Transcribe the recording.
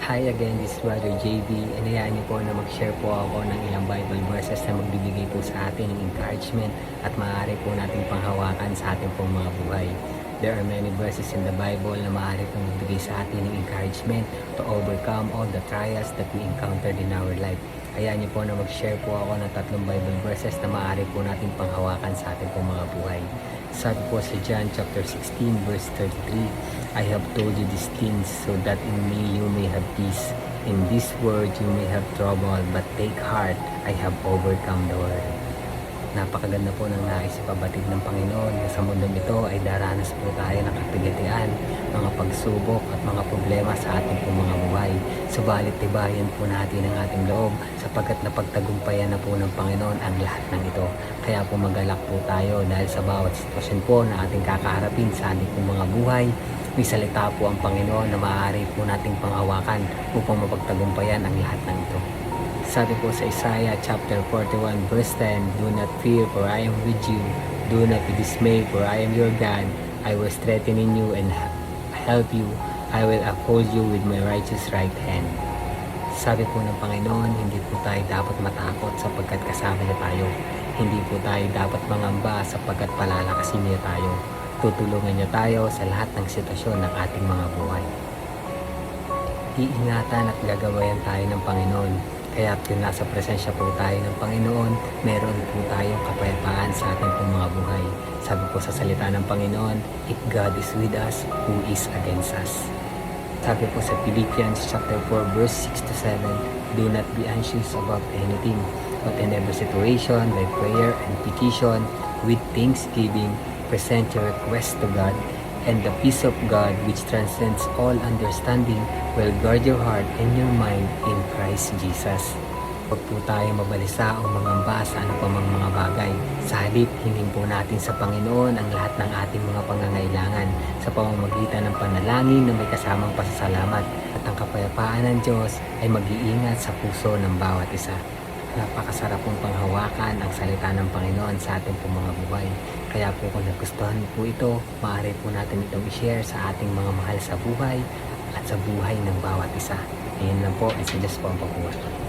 Hi again, this is Brother JB. Inayaan niyo po na mag-share po ako ng ilang Bible verses na magbibigay po sa atin ng encouragement at maaari po nating panghawakan sa ating pong mga buhay. There are many verses in the Bible na maaari pong magbigay sa atin ng encouragement to overcome all the trials that we encountered in our life. Hayaan niyo po na mag-share po ako ng 3 Bible verses na maaari po nating panghawakan sa ating pong mga buhay. Sabi po sa John chapter 16 verse 33, I have told you these things so that in me you may have peace. In this world you may have trouble, but take heart, I have overcome the world. Napakaganda po ng nais ipabatid ng Panginoon na sa mundong ito ay daranas po tayo ng kapigatian, mga pagsubok at mga problema sa ating po mga buhay. Subalit tibayan po natin ang ating loob sapagkat napagtagumpayan na po ng Panginoon ang lahat ng ito. Kaya po magalak po tayo dahil sa bawat sitwasyon po na ating kakaharapin sa ating po mga buhay, may salita po ang Panginoon na maaari po nating panghawakan upang mapagtagumpayan ang lahat ng ito. Sabi po sa Isaiah chapter 41 verse 10, do not fear for I am with you. Do not be dismayed for I am your God. I will strengthen you and help you. I will uphold you with my righteous right hand. Sabi po ng Panginoon, hindi po tayo dapat matakot sapagkat kasama niya tayo. Hindi po tayo dapat mangamba sapagkat palalakasin niya tayo. Tutulungan niya tayo sa lahat ng sitwasyon ng ating mga buhay. Iingatan at gagabayan tayo ng Panginoon. Kaya kung nasa presensya po tayo ng Panginoon, meron po tayong kapayapaan sa ating pong mga buhay. Sabi po sa salita ng Panginoon, if God is with us, who is against us? Sabi po sa Philippians chapter 4 verse 6 to 7, do not be anxious about anything, but in every situation, by prayer and petition, with thanksgiving, present your request to God, and the peace of God which transcends all understanding will guard your heart and your mind in Christ Jesus. Huwag po tayo mabalisa o mangamba sa ano pa mga bagay. Sa halip, hingin po natin sa Panginoon ang lahat ng ating mga pangangailangan sa pamamagitan ng panalangin na may kasamang pasasalamat, at ang kapayapaan ng Diyos ay mag-iingat sa puso ng bawat isa. Napakasarap pong panghawakan ang salita ng Panginoon sa ating pong mga buhay. Kaya po kung nagustuhan niyo po ito, maaari po natin itong i-share sa ating mga mahal sa buhay at sa buhay ng bawat isa. Ayun lang po, isa just po ang pagbuhay.